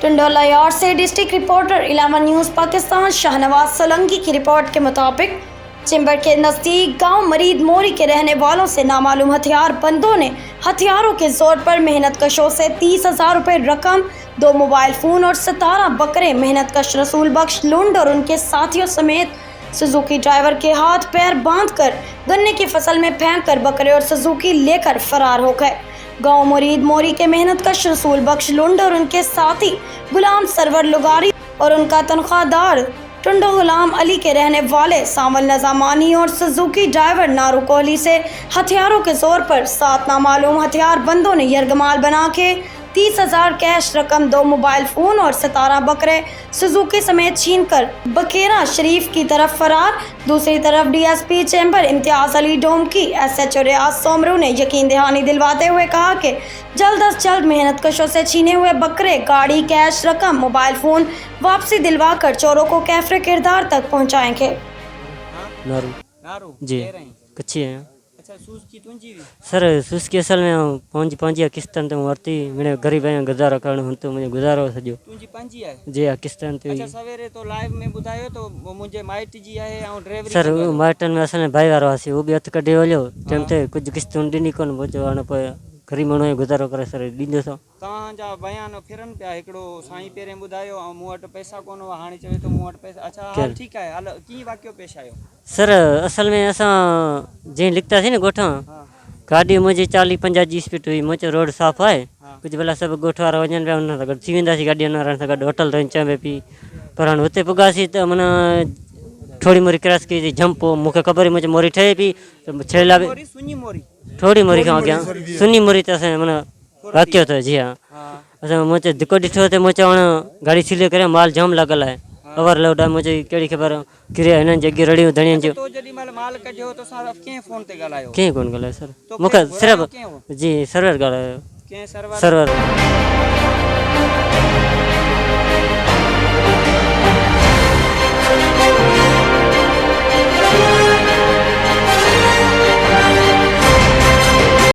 टंडोलायार से district reporter 11 news Pakistan Shahnawaz Solanki की report के मुताबिक चिंबर के नज़दीक गांव मरीद मोरी के रहने वालों से नामालूम हथियार बंदों ने हथियारों के जोर पर मेहनत कशों से 30,000 रुपये रकम, 2 मोबाइल फ़ोन और 17 बकरे मेहनत कश रसूल बख्श लुंड और उनके साथियों समेत सुजुकी ड्राइवर के हाथ पैर बांधकर गन्ने की फसल में फेंक कर बकरे और सुजुकी लेकर फरार हो गए। गांव मरीद मोरी के मेहनत कश रसूल बख्श लुंड और उनके साथी गुलाम सरवर लुगारी और उनका तनख्वाहदार टुंडो गुलाम अली के रहने वाले सावल नजामानी और सुजुकी ड्राइवर नारू कोहली से हथियारों के जोर पर 7 नामालूम हथियार बंदों ने यरगमाल बना के 30,000 कैश रकम, 2 मोबाइल फ़ोन और 17 बकरे सुजुकी समेत छीन कर बकेरा शरीफ की तरफ फरार। दूसरी तरफ DSP chamber Imtiaz Ali Domki SHO रियाज सोमरू ने यकीन दहानी दिलवाते हुए कहा कि जल्द अज जल्द मेहनत कशों से छीने हुए बकरे, गाड़ी, कैश रकम, मोबाइल फ़ोन वापसी दिलवा कर चोरों को कैफरे किरदार तक पहुँचाएंगे। नारू जी कच्ची है अच्छा सूज़ तुंजी हुई सर सुस्की असल में पंजी किस्तन तो वरती मैंने गरीब आहियां गुज़ारो करणो हुन तो मुझे गुज़ारो सॼो तुंजी पंजी आहे जी हाँ किस्तन ते अच्छा सवेरे तो लाइव में ॿुधायो तो मुंहिंजे माइट जी आहे ऐं ड्राइवरी सर माइटन में असांजे भाई वारो हुआसीं उहो बि हथु कढी हलियो टाइम ते कुझु किस्तूं ॾिनी कोन पोइ हाणे पोइ गरीब माण्हू गुज़ारो करे सर ॾींदो सो तव्हांजा बयान फिरनि पिया। हिकिड़ो साईं पहिरें ॿुधायो ऐं मूं वटि पैसा कोन हुआ, हाणे चवे थो मूं वटि पैसा। अच्छा हल ठीकु आहे, हल कीअं वाक़ियो पेश आयो? सर असल में असां जीअं निकितासीं न ॻोठां गाॾी मुंहिंजी 40-50 जी स्पीड हुई। मुंहिंजो रोड साफ़ आहे, कुझु भला सभु ॻोठ वारा वञनि पिया, उन सां गॾु थी वेंदासीं गाॾी वारनि सां गॾु होटल ताईं चवे पई। पर हाणे हुते पुॻासीं त माना थोरी मोरी क्रॉस कई जंप हो, मूंखे ख़बर हुई मुंहिंजी मोरी ठहे पई त छेला बि थोरी मोरी खां अॻियां सुनी मोरी त असांजे माना वाक़ियो थियो। जी हा असां मूं चयो धिको ॾिठो त मूं चवणु गाॾी सीले करे माल जाम लॻल आहे ओवरलोड आहे। मुंहिंजी कहिड़ी ख़बर किरे हिननि जे अॻे रड़ियूं धणियुनि जो कीअं कोन ॻाल्हायो सर, मूंखे सिर्फ़ु जी सर्वर ॻाल्हायो सर्वर।